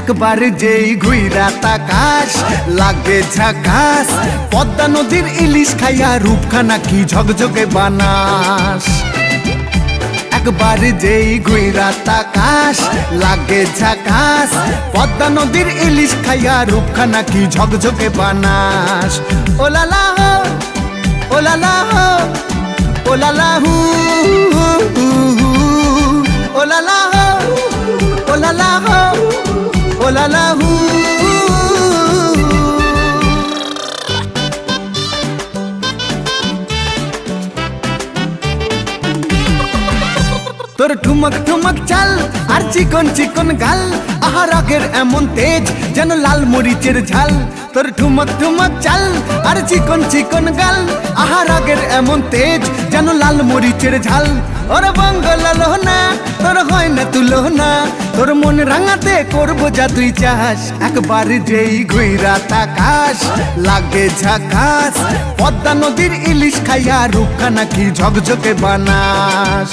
একবার যেই ঘুইরা তাকাস লাগে ঝাকাস, পদ্মা নদীর ইলিশ খাইয়া রূপখানা কি ঝকঝকে বানাস। একবার যেই ঘুইরা তাকাস লাগে ঝাকাস, পদ্মা নদীর ইলিশ খাইয়া রূপখানা কি ঝকঝকে বানাস। ওলালা হো ওলালা হো ওলালা হু ওলালা হো ওলালা হো ওলালা হু। তোর ঠুমক ঠুমক চাল আর চিকন চিকন গাল, আহা রাগের এমন তেজ যেন লাল মরিচের ঝাল। তোর ঠুমক ঠুমক চাল আর চিকন চিকন গাল, আহা রাগের এমন তেজ যেন লাল মরিচের ঝাল। ওর বঙ্গলালো না তোর হয় না তুলো না, তোর মন রাঙাতে করবো যা তুই চাস। একবার যেই ঘুইরা তাকাস লাগে ঝাকাস, পদ্মা নদীর ইলিশ খাইয়া রূপখানা কি ঝকঝকে বানাস।